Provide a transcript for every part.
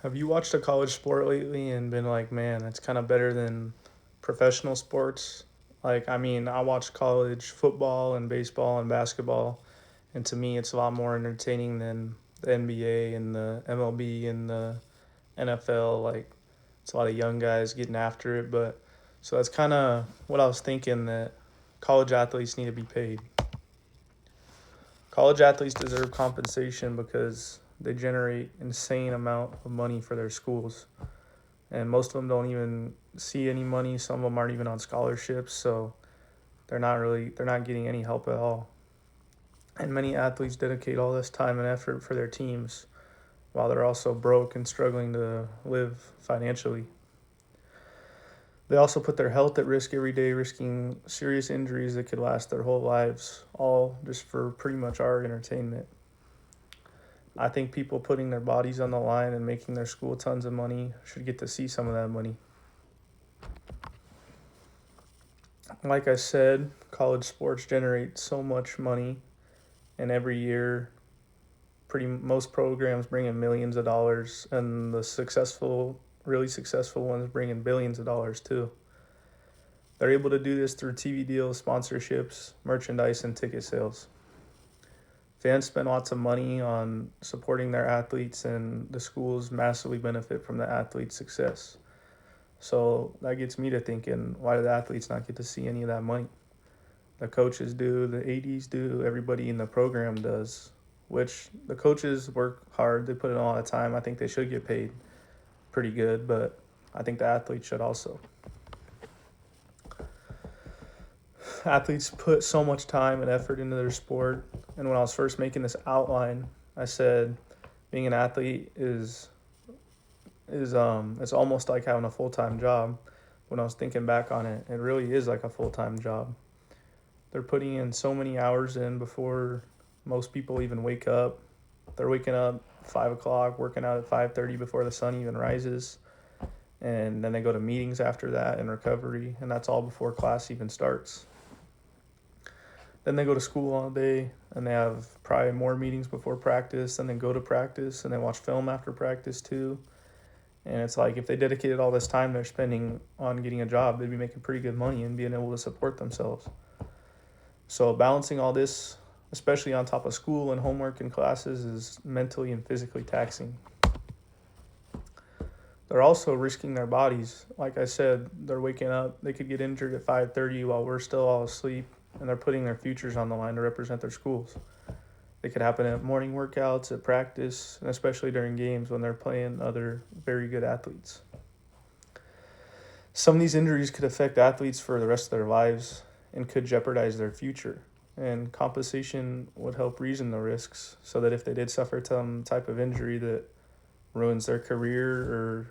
Have you watched a college sport lately and been like, man, that's kind of better than professional sports? Like, I mean, I watch college football and baseball and basketball, and to me, it's a lot more entertaining than the NBA and the MLB and the NFL. Like, it's a lot of young guys getting after it, but so that's kind of what I was thinking that college athletes need to be paid. College athletes deserve compensation because they generate insane amount of money for their schools, and most of them don't even see any money. Some of them aren't even on scholarships, so they're not getting any help at all. And many athletes dedicate all this time and effort for their teams while they're also broke and struggling to live financially. They also put their health at risk every day, risking serious injuries that could last their whole lives, all just for pretty much our entertainment. I think people putting their bodies on the line and making their school tons of money should get to see some of that money. Like I said, college sports generate so much money, and every year, pretty most programs bring in millions of dollars, and the successful, really successful ones bring in billions of dollars too. They're able to do this through TV deals, sponsorships, merchandise, and ticket sales. Fans spend lots of money on supporting their athletes, and the schools massively benefit from the athletes' success. So that gets me to thinking, why do the athletes not get to see any of that money? The coaches do, the ADs do, everybody in the program does, which the coaches work hard, they put in a lot of time. I think they should get paid pretty good, but I think the athletes should also. Athletes put so much time and effort into their sport, and when I was first making this outline, I said being an athlete is it's almost like having a full-time job. When I was thinking back on it, it really is like a full-time job. They're putting in so many hours in before most people even wake up. They're waking up 5 o'clock, working out at 5:30 before the sun even rises, and then they go to meetings after that and recovery, and that's all before class even starts. Then they go to school all day, and they have probably more meetings before practice, and then go to practice, and they watch film after practice too. And it's like if they dedicated all this time they're spending on getting a job, they'd be making pretty good money and being able to support themselves. So balancing all this, especially on top of school and homework and classes, is mentally and physically taxing. They're also risking their bodies. Like I said, they're waking up. They could get injured at 5:30 while we're still all asleep, and they're putting their futures on the line to represent their schools. It could happen at morning workouts, at practice, and especially during games when they're playing other very good athletes. Some of these injuries could affect athletes for the rest of their lives and could jeopardize their future. And compensation would help reason the risks so that if they did suffer some type of injury that ruins their career or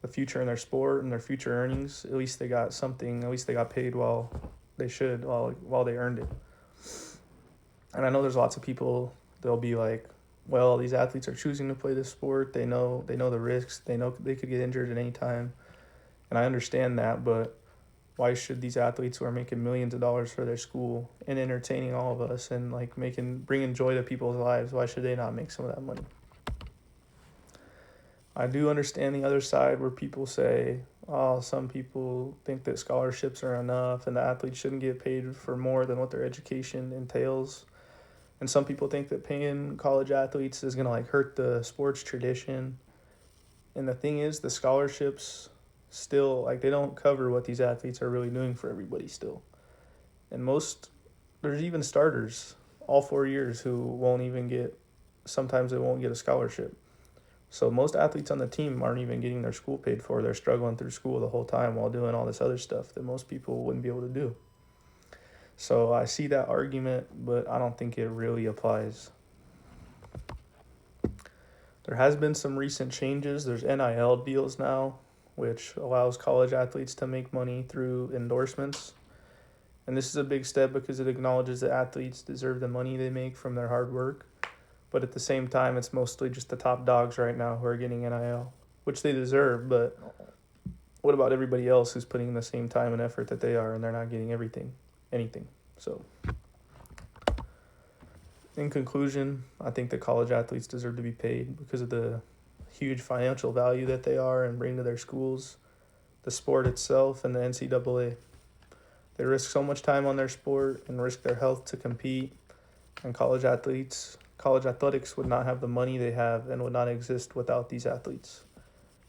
the future in their sport and their future earnings, at least they got something, at least they got paid while they should, while they earned it. And I know there's lots of people, they'll be like, well, these athletes are choosing to play this sport. They know the risks. They know they could get injured at any time. And I understand that, but why should these athletes who are making millions of dollars for their school and entertaining all of us and like making bringing joy to people's lives, why should they not make some of that money? I do understand the other side where people say, oh, some people think that scholarships are enough and the athletes shouldn't get paid for more than what their education entails. And some people think that paying college athletes is going to like hurt the sports tradition. And the thing is, the scholarships still like they don't cover what these athletes are really doing for everybody still. And most there's even starters all 4 years who won't even get sometimes they won't get a scholarship. So most athletes on the team aren't even getting their school paid for. They're struggling through school the whole time while doing all this other stuff that most people wouldn't be able to do. So I see that argument, but I don't think it really applies. There has been some recent changes. There's NIL deals now, which allows college athletes to make money through endorsements. And this is a big step because it acknowledges that athletes deserve the money they make from their hard work. But at the same time, it's mostly just the top dogs right now who are getting NIL, which they deserve. But what about everybody else who's putting in the same time and effort that they are and they're not getting anything? So, in conclusion, I think that college athletes deserve to be paid because of the huge financial value that they are and bring to their schools, the sport itself, and the NCAA. They risk so much time on their sport and risk their health to compete, and college athletics would not have the money they have and would not exist without these athletes.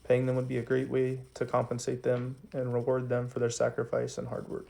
Paying them would be a great way to compensate them and reward them for their sacrifice and hard work.